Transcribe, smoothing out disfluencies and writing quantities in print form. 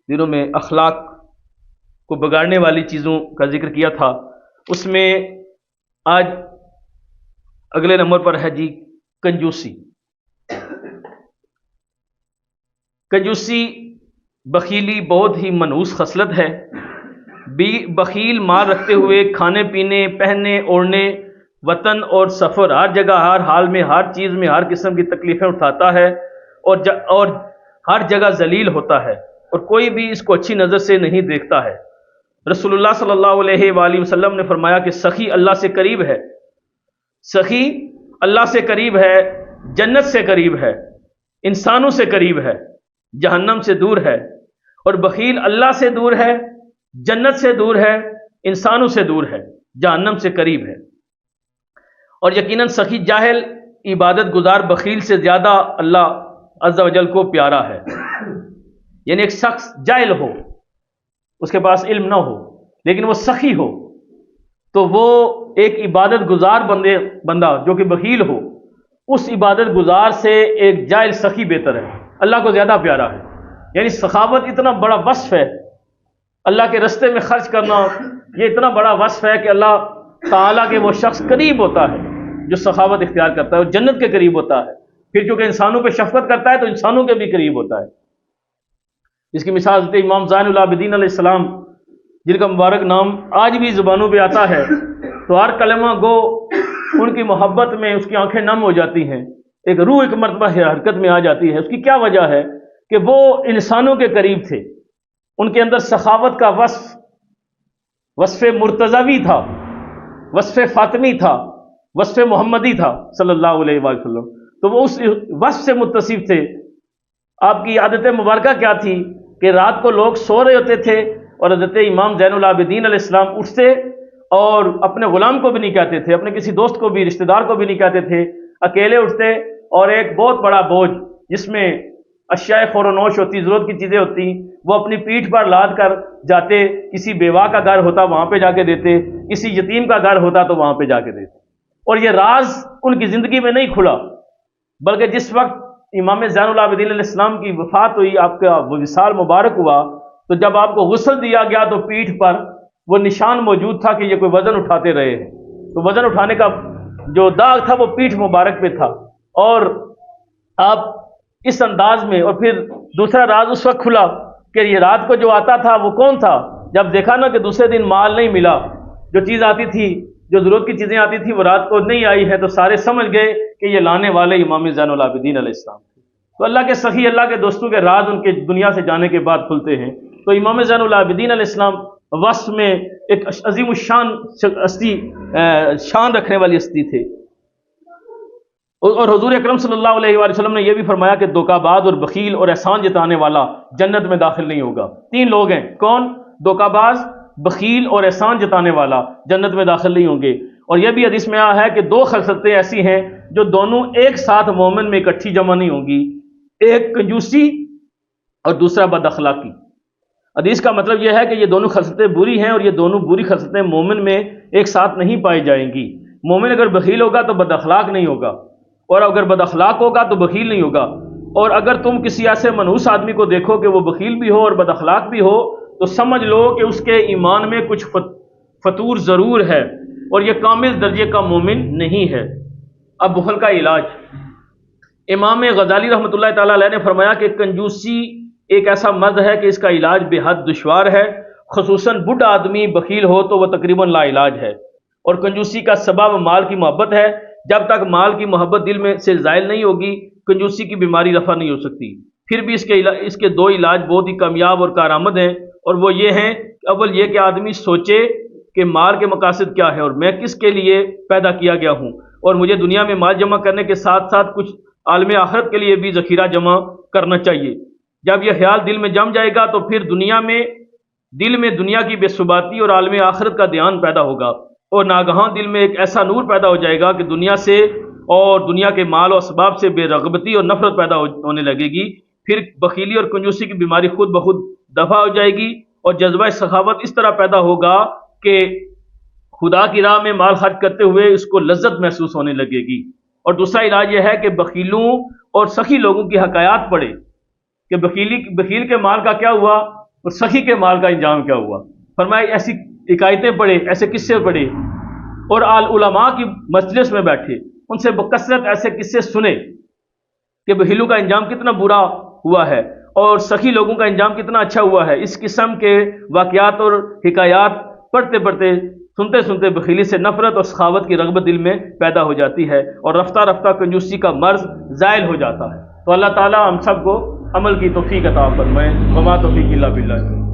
دنوں میں اخلاق کو بگاڑنے والی چیزوں کا ذکر کیا تھا، اس میں آج اگلے نمبر پر ہے جی کنجوسی۔ کنجوسی بخیلی بہت ہی منحوس خصلت ہے۔ بخیل مال رکھتے ہوئے کھانے پینے، پہننے اوڑھنے، وطن اور سفر، ہر جگہ ہر حال میں ہر چیز میں ہر قسم کی تکلیفیں اٹھاتا ہے اور ہر جگہ ذلیل ہوتا ہے، اور کوئی بھی اس کو اچھی نظر سے نہیں دیکھتا ہے۔ رسول اللہ صلی اللہ علیہ وآلہ وسلم نے فرمایا کہ سخی اللہ سے قریب ہے، سخی اللہ سے قریب ہے، جنت سے قریب ہے، انسانوں سے قریب ہے، جہنم سے دور ہے، اور بخیل اللہ سے دور ہے، جنت سے دور ہے، انسانوں سے دور ہے، جہنم سے قریب ہے۔ اور یقیناً سخی جاہل عبادت گزار بخیل سے زیادہ اللہ عز و جل کو پیارا ہے۔ یعنی ایک شخص جاہل ہو، اس کے پاس علم نہ ہو، لیکن وہ سخی ہو، تو وہ ایک عبادت گزار بندہ جو کہ بخیل ہو، اس عبادت گزار سے ایک جاہل سخی بہتر ہے، اللہ کو زیادہ پیارا ہے۔ یعنی سخاوت اتنا بڑا وصف ہے، اللہ کے رستے میں خرچ کرنا یہ اتنا بڑا وصف ہے کہ اللہ تعالیٰ کے وہ شخص قریب ہوتا ہے جو سخاوت اختیار کرتا ہے، اور جنت کے قریب ہوتا ہے۔ پھر چونکہ انسانوں پہ شفقت کرتا ہے تو انسانوں کے بھی قریب ہوتا ہے۔ اس کی مثال حضرت امام زین العابدین علیہ السلام، جن کا مبارک نام آج بھی زبانوں پہ آتا ہے، تو ہر کلمہ گو ان کی محبت میں اس کی آنکھیں نم ہو جاتی ہیں، ایک روح ایک مرتبہ حرکت میں آ جاتی ہے۔ اس کی کیا وجہ ہے؟ کہ وہ انسانوں کے قریب تھے، ان کے اندر سخاوت کا وصف مرتضوی تھا، وصف فاطمی تھا، وصف محمدی تھا صلی اللہ علیہ وآلہ وسلم، تو وہ اس وصف سے متصف تھے۔ آپ کی عادت مبارکہ کیا تھی کہ رات کو لوگ سو رہے ہوتے تھے اور حضرت امام زین العابدین علیہ السلام اٹھتے اور اپنے غلام کو بھی نہیں کہتے تھے، اپنے کسی دوست کو بھی، رشتہ دار کو بھی نہیں کہتے تھے، اکیلے اٹھتے اور ایک بہت بڑا بوجھ جس میں اشیاء خور و نوش ہوتی، ضرورت کی چیزیں ہوتی، وہ اپنی پیٹھ پر لاد کر جاتے، کسی بیوہ کا گھر ہوتا وہاں پہ جا کے دیتے، کسی یتیم کا گھر ہوتا تو وہاں پہ جا کے دیتے۔ اور یہ راز ان کی زندگی میں نہیں کھلا، بلکہ جس وقت امام زین العابدین علیہ السلام کی وفات ہوئی، آپ کا وصال مبارک ہوا، تو جب آپ کو غسل دیا گیا تو پیٹھ پر وہ نشان موجود تھا کہ یہ کوئی وزن اٹھاتے رہے ہیں، تو وزن اٹھانے کا جو داغ تھا وہ پیٹھ مبارک پہ تھا۔ اور آپ اس انداز میں، اور پھر دوسرا راز اس وقت کھلا کہ یہ رات کو جو آتا تھا وہ کون تھا؟ جب دیکھا نا کہ دوسرے دن مال نہیں ملا، جو چیز آتی تھی، جو ضرورت کی چیزیں آتی تھی وہ رات کو نہیں آئی ہے، تو سارے سمجھ گئے کہ یہ لانے والے امام زین العابدین علیہ السلام تھے۔ تو اللہ کے سخی، اللہ کے دوستوں کے راز ان کے دنیا سے جانے کے بعد کھلتے ہیں۔ تو امام زین العابدین علیہ السلام وصف میں ایک عظیم الشان ہستی، شان رکھنے والی ہستی تھے۔ اور حضور اکرم صلی اللہ علیہ وآلہ وسلم نے یہ بھی فرمایا کہ دھوکہ باز اور بخیل اور احسان جتانے والا جنت میں داخل نہیں ہوگا۔ تین لوگ ہیں، کون؟ دھوکہ باز، بخیل اور احسان جتانے والا جنت میں داخل نہیں ہوں گے۔ اور یہ بھی حدیث میں آیا ہے کہ دو خصلتیں ایسی ہیں جو دونوں ایک ساتھ مومن میں اکٹھی جمع نہیں ہوں گی، ایک کنجوسی اور دوسرا بد اخلاقی۔ حدیث کا مطلب یہ ہے کہ یہ دونوں خصلتیں بری ہیں، اور یہ دونوں بری خصلتیں مومن میں ایک ساتھ نہیں پائی جائیں گی۔ مومن اگر بخیل ہوگا تو بد اخلاق نہیں ہوگا، اور اگر بد اخلاق ہوگا تو بخیل نہیں ہوگا۔ اور اگر تم کسی ایسے منحوس آدمی کو دیکھو کہ وہ بخیل بھی ہو اور بد اخلاق بھی ہو، تو سمجھ لو کہ اس کے ایمان میں کچھ فطور ضرور ہے، اور یہ کامل درجے کا مومن نہیں ہے۔ اب بخل کا علاج، امام غزالی رحمۃ اللہ تعالیٰ علیہ نے فرمایا کہ کنجوسی ایک ایسا مرض ہے کہ اس کا علاج بے حد دشوار ہے، خصوصاً بوڑھا آدمی بخیل ہو تو وہ تقریباً لا علاج ہے۔ اور کنجوسی کا سبب مال کی محبت ہے، جب تک مال کی محبت دل میں سے زائل نہیں ہوگی کنجوسی کی بیماری رفع نہیں ہو سکتی۔ پھر بھی اس کے دو علاج بہت ہی کامیاب اور کارآمد ہیں، اور وہ یہ ہیں، اول یہ کہ آدمی سوچے کہ مال کے مقاصد کیا ہے اور میں کس کے لیے پیدا کیا گیا ہوں، اور مجھے دنیا میں مال جمع کرنے کے ساتھ ساتھ کچھ عالم آخرت کے لیے بھی ذخیرہ جمع کرنا چاہیے۔ جب یہ خیال دل میں جم جائے گا تو پھر دل میں دنیا کی بے ثباتی اور عالم آخرت کا دھیان پیدا ہوگا، اور ناگہاں دل میں ایک ایسا نور پیدا ہو جائے گا کہ دنیا سے اور دنیا کے مال و اسباب سے بے رغبتی اور نفرت پیدا ہونے لگے گی۔ پھر بخیلی اور کنجوسی کی بیماری خود بخود دفع ہو جائے گی، اور جذبہ سخاوت اس طرح پیدا ہوگا کہ خدا کی راہ میں مال خرچ کرتے ہوئے اس کو لذت محسوس ہونے لگے گی۔ اور دوسرا علاج یہ ہے کہ بخیلوں اور سخی لوگوں کی حکایات پڑھے کہ بخیل کے مال کا کیا ہوا، اور سخی کے مال کا انجام کیا ہوا؟ فرمایا ایسی حکایتیں پڑھے، ایسے قصے پڑھے، اور علماء کی مجلس میں بیٹھے، ان سے بکثرت ایسے قصے سنے کہ بخیلوں کا انجام کتنا برا ہوا ہے اور سخی لوگوں کا انجام کتنا اچھا ہوا ہے۔ اس قسم کے واقعات اور حکایات پڑھتے پڑھتے، سنتے سنتے بخیلی سے نفرت اور سخاوت کی رغبت دل میں پیدا ہو جاتی ہے اور رفتہ رفتہ کنجوسی کا مرض زائل ہو جاتا ہے۔ تو اللہ تعالی ہم سب کو عمل کی توفیق عطا فرمائے۔ وما توفیق الا باللہ۔